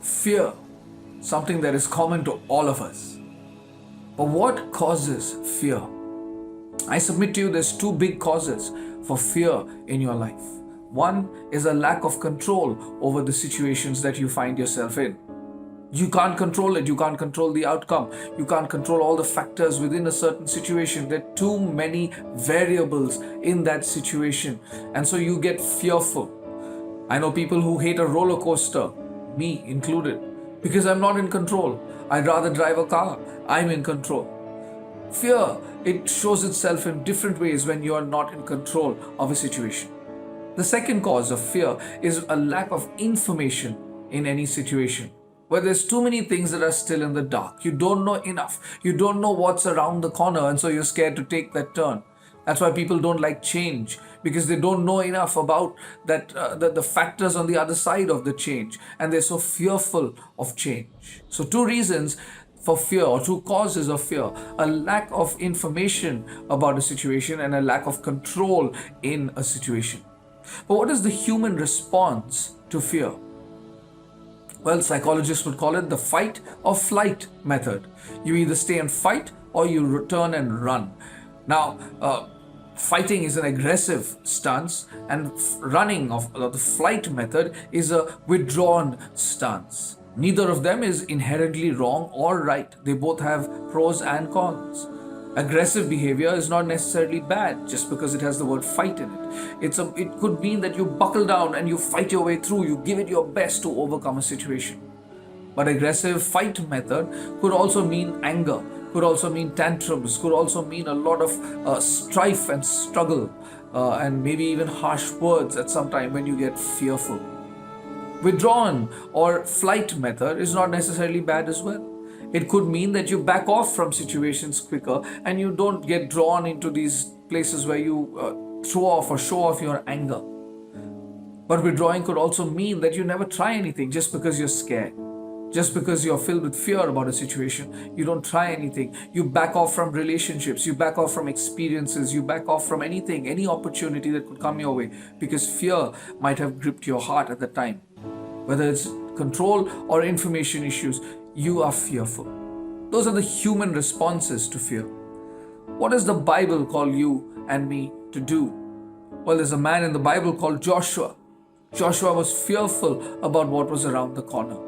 Fear, something that is common to all of us. But what causes fear? I submit to you there's two big causes for fear in your life. One is a lack of control over the situations that you find yourself in. You can't control it. You can't control the outcome. You can't control all the factors within a certain situation. There are too many variables in that situation. And so you get fearful. I know people who hate a roller coaster, me included, because I'm not in control. I'd rather drive a car. I'm in control. Fear, it shows itself in different ways when you are not in control of a situation. The second cause of fear is a lack of information in any situation. Where there's too many things that are still in the dark. You don't know enough. You don't know what's around the corner, and so you're scared to take that turn. That's why people don't like change, because they don't know enough about the factors on the other side of the change, and they're so fearful of change. So two reasons for fear, or two causes of fear: a lack of information about a situation and a lack of control in a situation. But what is the human response to fear? Well, psychologists would call it the fight or flight method. You either stay and fight or you return and run. Now, fighting is an aggressive stance, and running of the flight method is a withdrawn stance. Neither of them is inherently wrong or right. They both have pros and cons. Aggressive behavior is not necessarily bad just because it has the word fight in it. It could mean that you buckle down and you fight your way through, you give it your best to overcome a situation. But aggressive fight method could also mean anger, could also mean tantrums, could also mean a lot of strife and struggle, and maybe even harsh words at some time when you get fearful. Withdrawn or flight method is not necessarily bad as well. It could mean that you back off from situations quicker and you don't get drawn into these places where you throw off or show off your anger. But withdrawing could also mean that you never try anything just because you're scared. Just because you're filled with fear about a situation, you don't try anything. You back off from relationships, you back off from experiences, you back off from anything, any opportunity that could come your way, because fear might have gripped your heart at the time. Whether it's control or information issues, you are fearful. Those are the human responses to fear. What does the Bible call you and me to do? Well, there's a man in the Bible called Joshua. Joshua was fearful about what was around the corner.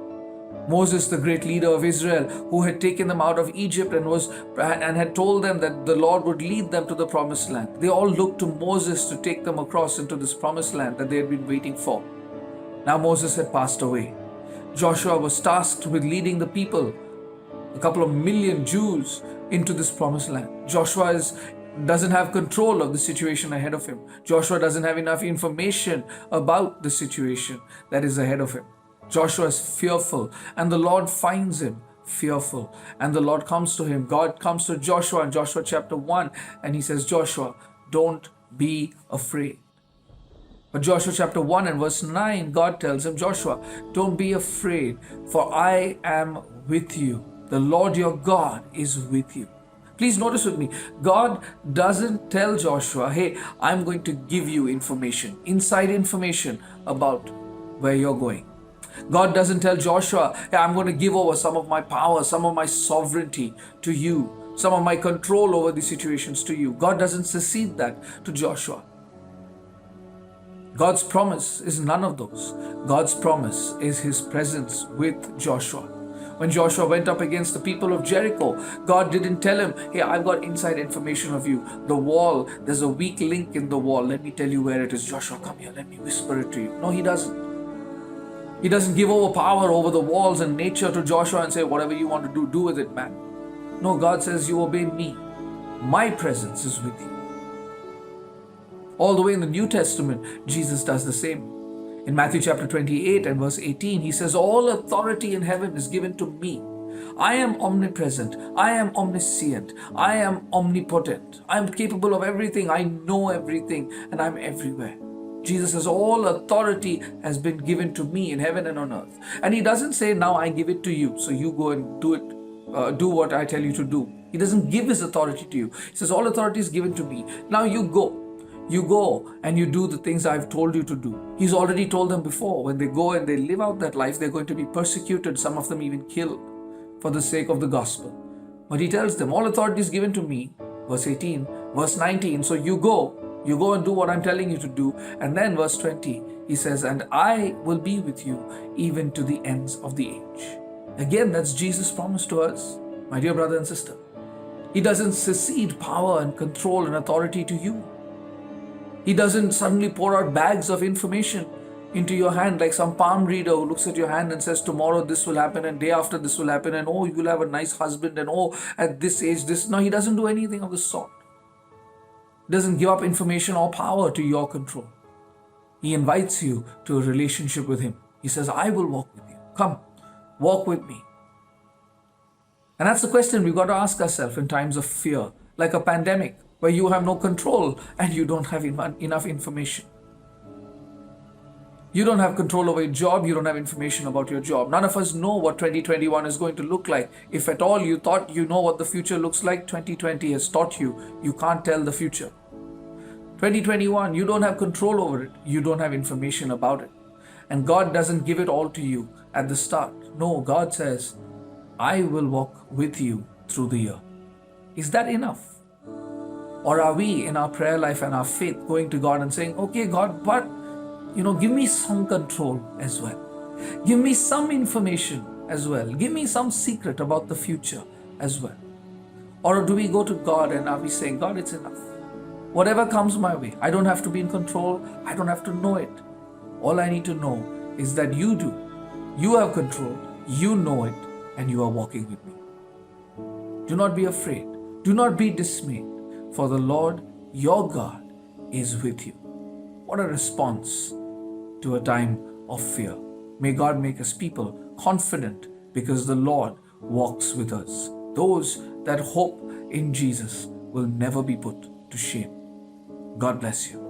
Moses, the great leader of Israel, who had taken them out of Egypt and had told them that the Lord would lead them to the promised land. They all looked to Moses to take them across into this promised land that they had been waiting for. Now Moses had passed away. Joshua was tasked with leading the people, a couple of million Jews, into this promised land. Joshua doesn't have control of the situation ahead of him. Joshua doesn't have enough information about the situation that is ahead of him. Joshua is fearful, and the Lord finds him fearful. And the Lord comes to him. God comes to Joshua in Joshua chapter 1, and he says, Joshua, don't be afraid. But Joshua chapter 1 and verse 9, God tells him, Joshua, don't be afraid, for I am with you. The Lord your God is with you. Please notice with me, God doesn't tell Joshua, hey, I'm going to give you information, inside information about where you're going. God doesn't tell Joshua, hey, I'm going to give over some of my power, some of my sovereignty to you, some of my control over the situations to you. God doesn't secede that to Joshua. God's promise is none of those. God's promise is his presence with Joshua. When Joshua went up against the people of Jericho, God didn't tell him, hey, I've got inside information of you. The wall, there's a weak link in the wall. Let me tell you where it is. Joshua, come here. Let me whisper it to you. No, he doesn't. He doesn't give over power over the walls and nature to Joshua and say, whatever you want to do with it, man. No, God says, you obey me. My presence is with you. All the way in the New Testament, Jesus does the same. In Matthew chapter 28 and verse 18, he says, all authority in heaven is given to me. I am omnipresent. I am omniscient. I am omnipotent. I am capable of everything. I know everything, and I'm everywhere. Jesus says, all authority has been given to me in heaven and on earth. And he doesn't say, now I give it to you, so you go and do it. Do what I tell you to do. He doesn't give his authority to you. He says, all authority is given to me. Now you go. You go and you do the things I've told you to do. He's already told them before. When they go and they live out that life, they're going to be persecuted, some of them even killed for the sake of the gospel. But he tells them, all authority is given to me. Verse 18, verse 19. So you go and do what I'm telling you to do. And then verse 20, he says, and I will be with you even to the ends of the age. Again, that's Jesus' promise to us, my dear brother and sister. He doesn't secede power and control and authority to you. He doesn't suddenly pour out bags of information into your hand like some palm reader who looks at your hand and says, tomorrow this will happen and day after this will happen and oh, you'll have a nice husband and oh, at this age this. No, he doesn't do anything of the sort. He doesn't give up information or power to your control. He invites you to a relationship with him. He says, I will walk with you. Come, walk with me. And that's the question we've got to ask ourselves in times of fear, like a pandemic where you have no control and you don't have enough information. You don't have control over your job, you don't have information about your job. None of us know what 2021 is going to look like. If at all you thought you know what the future looks like, 2020 has taught you, you can't tell the future. 2021, you don't have control over it. You don't have information about it. And God doesn't give it all to you at the start. No, God says, I will walk with you through the year. Is that enough? Or are we in our prayer life and our faith going to God and saying, okay, God, but give me some control as well. Give me some information as well. Give me some secret about the future as well. Or do we go to God and are we saying, God, it's enough. Whatever comes my way, I don't have to be in control. I don't have to know it. All I need to know is that you do. You have control. You know it and you are walking with me. Do not be afraid. Do not be dismayed. For the Lord, your God, is with you. What a response to a time of fear. May God make us people confident because the Lord walks with us. Those that hope in Jesus will never be put to shame. God bless you.